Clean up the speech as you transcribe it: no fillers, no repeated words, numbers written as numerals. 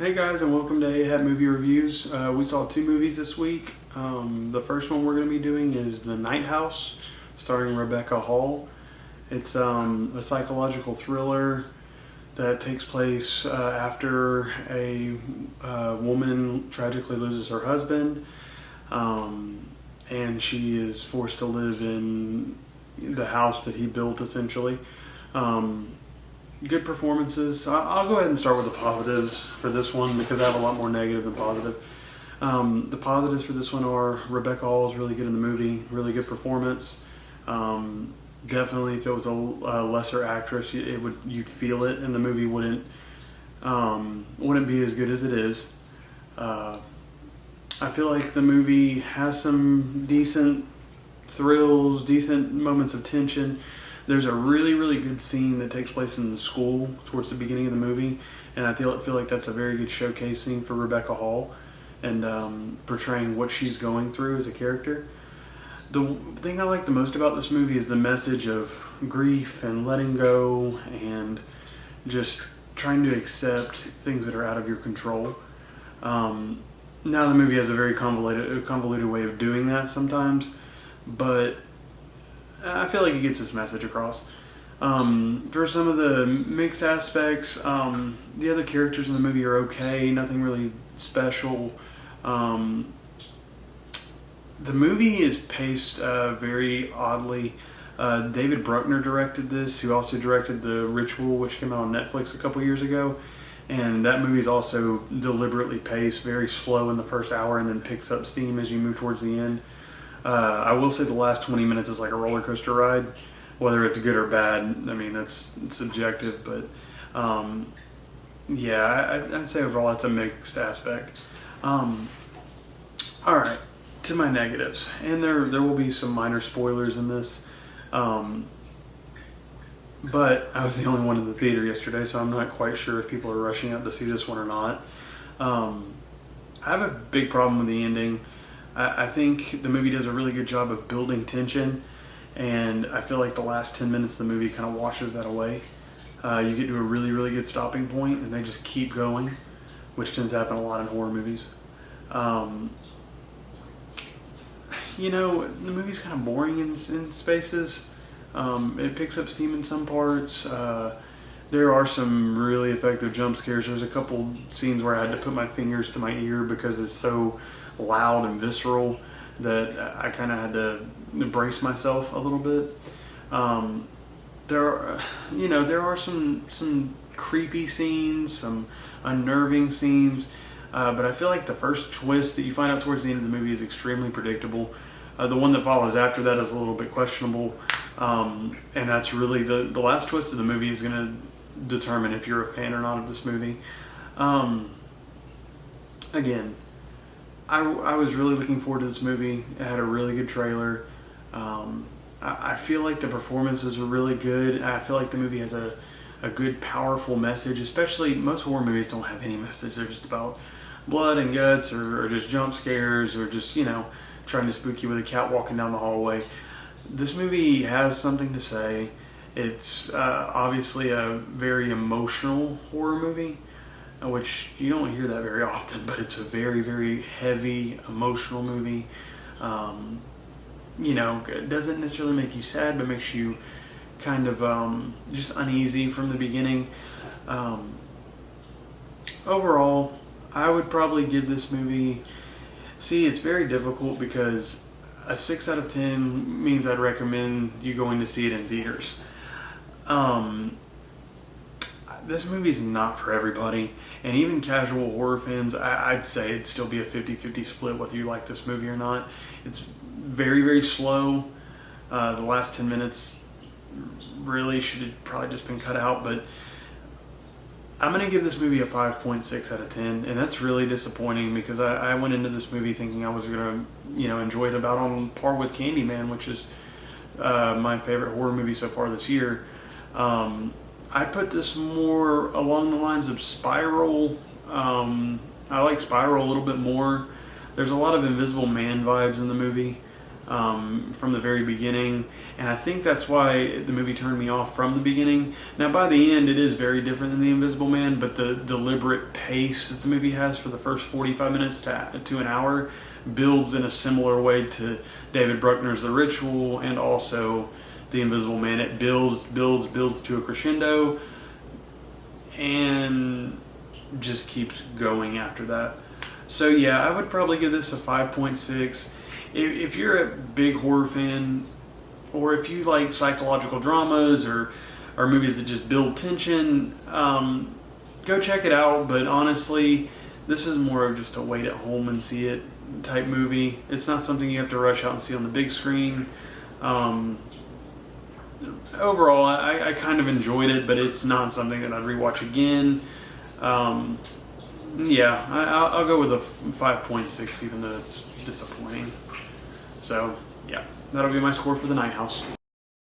Hey guys, and welcome to AHAT Movie Reviews. We saw two movies this week. The first one we're going to be doing is The Night House, starring Rebecca Hall. It's a psychological thriller that takes place after a woman tragically loses her husband, and she is forced to live in the house that he built, essentially. Good performances. I'll go ahead and start with the positives for this one because I have a lot more negative than positive. The positives for this one are Rebecca Hall is really good in the movie, really good performance. Definitely, if it was a lesser actress, you'd feel it, and the movie wouldn't be as good as it is. I feel like the movie has some decent thrills, decent moments of tension. There's a really, really good scene that takes place in the school towards the beginning of the movie, and I feel like that's a very good showcase scene for Rebecca Hall and portraying what she's going through as a character. The thing I like the most about this movie is the message of grief and letting go and just trying to accept things that are out of your control. Now the movie has a very convoluted way of doing that sometimes, but I feel like it gets this message across. For some of the mixed aspects, the other characters in the movie are okay, nothing really special. The movie is paced very oddly. David Bruckner directed this, who also directed The Ritual, which came out on Netflix a couple years ago. And that movie is also deliberately paced, very slow in the first hour and then picks up steam as you move towards the end. I will say the last 20 minutes is like a roller coaster ride. Whether it's good or bad, I mean, that's subjective, but yeah, I'd say overall it's a mixed aspect. Alright, to my negatives, and there will be some minor spoilers in this, but I was the only one in the theater yesterday, so I'm not quite sure if people are rushing out to see this one or not. I have a big problem with the ending. I think the movie does a really good job of building tension, and I feel like the last 10 minutes of the movie kind of washes that away. You get to a really, really good stopping point, and they just keep going, which tends to happen a lot in horror movies. The movie's kind of boring in spaces. It picks up steam in some parts. There are some really effective jump scares. There's a couple scenes where I had to put my fingers to my ear because it's so loud and visceral that I kind of had to brace myself a little bit. There are some creepy scenes, some unnerving scenes, but I feel like the first twist that you find out towards the end of the movie is extremely predictable. The one that follows after that is a little bit questionable, and that's really the last twist of the movie is going to determine if you're a fan or not of this movie. Again, I was really looking forward to this movie. It had a really good trailer. I feel like the performances were really good. I feel like the movie has a good, powerful message, especially most horror movies don't have any message. They're just about blood and guts or just jump scares or just, trying to spook you with a cat walking down the hallway. This movie has something to say. It's obviously a very emotional horror movie, which you don't hear that very often, but it's a very, very heavy, emotional movie. It doesn't necessarily make you sad, but makes you kind of just uneasy from the beginning. Overall, I would probably give this movie... See, it's very difficult because a 6 out of 10 means I'd recommend you going to see it in theaters. This movie's not for everybody, and even casual horror fans, I'd say it'd still be a 50-50 split whether you like this movie or not. It's very, very slow. The last 10 minutes really should have probably just been cut out, but I'm going to give this movie a 5.6 out of 10, and that's really disappointing because I went into this movie thinking I was going to enjoy it about on par with Candyman, which is my favorite horror movie so far this year. I put this more along the lines of Spiral. I like Spiral a little bit more. There's a lot of Invisible Man vibes in the movie. from the very beginning, and I think that's why the movie turned me off from the beginning. Now, by the end, it is very different than The Invisible Man, but the deliberate pace that the movie has for the first 45 minutes to an hour builds in a similar way to David Bruckner's The Ritual and also The Invisible Man. It builds to a crescendo and just keeps going after that. So yeah, I would probably give this a 5.6. If you're a big horror fan, or if you like psychological dramas or movies that just build tension, go check it out. But honestly, this is more of just a wait at home and see it type movie. It's not something you have to rush out and see on the big screen. Overall, I kind of enjoyed it, but it's not something that I'd rewatch again. Yeah, I'll go with a 5.6, even though it's disappointing. So, yeah, that'll be my score for The Night House.